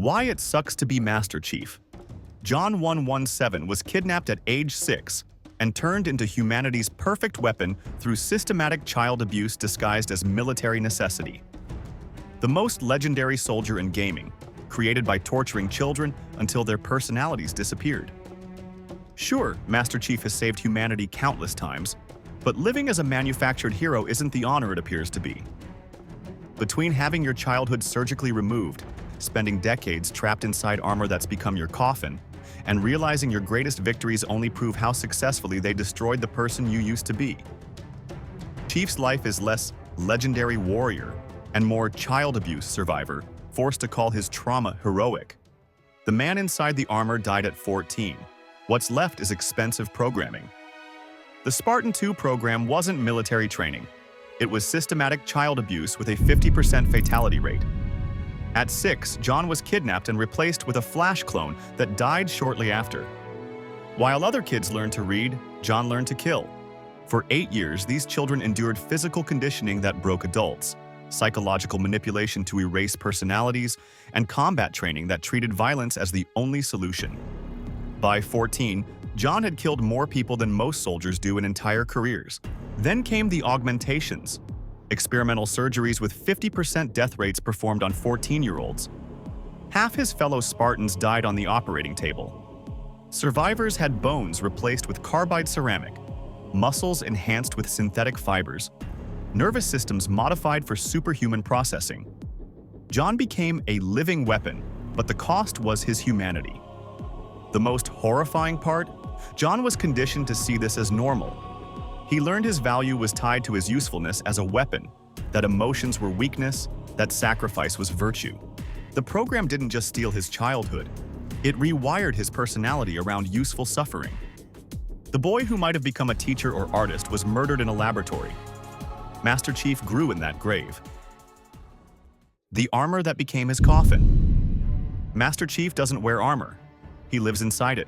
Why it sucks to be Master Chief. John 117 was kidnapped at age 6 and turned into humanity's perfect weapon through systematic child abuse disguised as military necessity. The most legendary soldier in gaming, created by torturing children until their personalities disappeared. Sure, Master Chief has saved humanity countless times, but living as a manufactured hero isn't the honor it appears to be. Between having your childhood surgically removed, spending decades trapped inside armor that's become your coffin, and realizing your greatest victories only prove how successfully they destroyed the person you used to be. Chief's life is less legendary warrior and more child abuse survivor, forced to call his trauma heroic. The man inside the armor died at 14. What's left is expensive programming. The Spartan 2 program wasn't military training. It was systematic child abuse with a 50% fatality rate. At 6, John was kidnapped and replaced with a Flash clone that died shortly after. While other kids learned to read, John learned to kill. For 8 years, these children endured physical conditioning that broke adults, psychological manipulation to erase personalities, and combat training that treated violence as the only solution. By 14, John had killed more people than most soldiers do in entire careers. Then came the augmentations, experimental surgeries with 50% death rates performed on 14-year-olds. Half his fellow Spartans died on the operating table. Survivors had bones replaced with carbide ceramic, muscles enhanced with synthetic fibers, nervous systems modified for superhuman processing. John became a living weapon, but the cost was his humanity. The most horrifying part? John was conditioned to see this as normal. He learned his value was tied to his usefulness as a weapon, that emotions were weakness, that sacrifice was virtue. The program didn't just steal his childhood, it rewired his personality around useful suffering. The boy who might have become a teacher or artist was murdered in a laboratory. Master Chief grew in that grave. The armor that became his coffin. Master Chief doesn't wear armor. He lives inside it.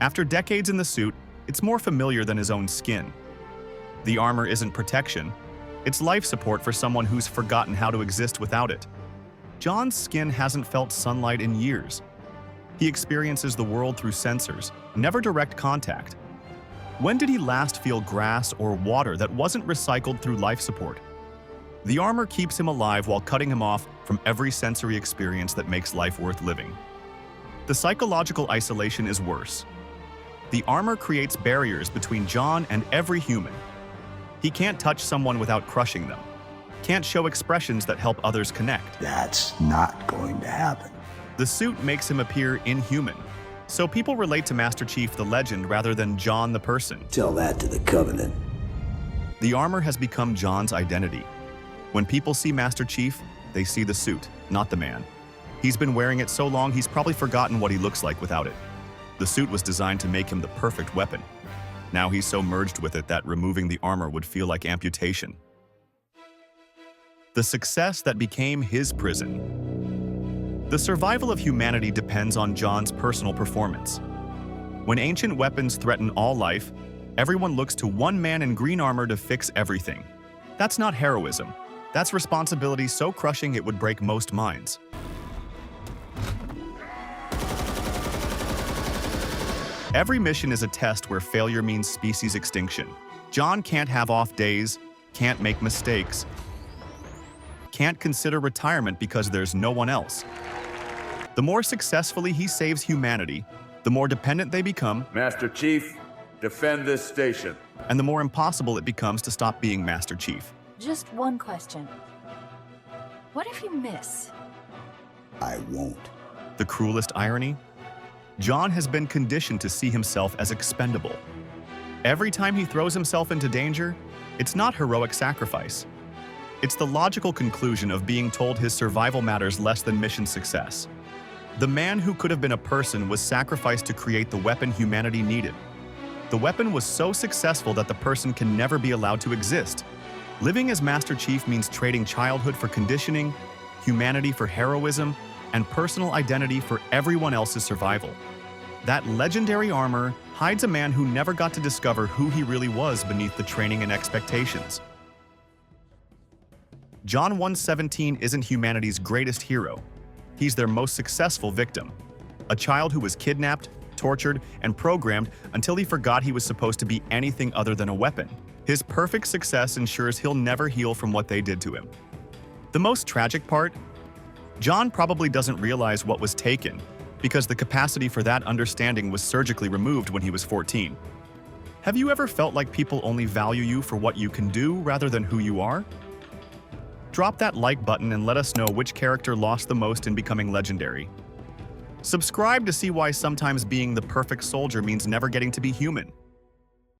After decades in the suit, it's more familiar than his own skin. The armor isn't protection. It's life support for someone who's forgotten how to exist without it. John's skin hasn't felt sunlight in years. He experiences the world through sensors, never direct contact. When did he last feel grass or water that wasn't recycled through life support? The armor keeps him alive while cutting him off from every sensory experience that makes life worth living. The psychological isolation is worse. The armor creates barriers between John and every human. He can't touch someone without crushing them, can't show expressions that help others connect. That's not going to happen. The suit makes him appear inhuman, so people relate to Master Chief the legend rather than John the person. Tell that to the Covenant. The armor has become John's identity. When people see Master Chief, they see the suit, not the man. He's been wearing it so long he's probably forgotten what he looks like without it. The suit was designed to make him the perfect weapon. Now he's so merged with it that removing the armor would feel like amputation. The success that became his prison. The survival of humanity depends on John's personal performance. When ancient weapons threaten all life, everyone looks to one man in green armor to fix everything. That's not heroism. That's responsibility so crushing it would break most minds. Every mission is a test where failure means species extinction. John can't have off days, can't make mistakes, can't consider retirement because there's no one else. The more successfully he saves humanity, the more dependent they become, Master Chief, defend this station. and the more impossible it becomes to stop being Master Chief. Just one question. What if you miss? I won't. The cruelest irony? John has been conditioned to see himself as expendable. Every time he throws himself into danger, it's not heroic sacrifice. It's the logical conclusion of being told his survival matters less than mission success. The man who could have been a person was sacrificed to create the weapon humanity needed. The weapon was so successful that the person can never be allowed to exist. Living as Master Chief means trading childhood for conditioning, humanity for heroism, and personal identity for everyone else's survival. That legendary armor hides a man who never got to discover who he really was beneath the training and expectations. John 117 isn't humanity's greatest hero. he's their most successful victim. A child who was kidnapped, tortured, and programmed until he forgot he was supposed to be anything other than a weapon. His perfect success ensures he'll never heal from what they did to him. The most tragic part? John probably doesn't realize what was taken because the capacity for that understanding was surgically removed when he was 14. Have you ever felt like people only value you for what you can do rather than who you are? Drop that like button and let us know which character lost the most in becoming legendary. Subscribe to see why sometimes being the perfect soldier means never getting to be human.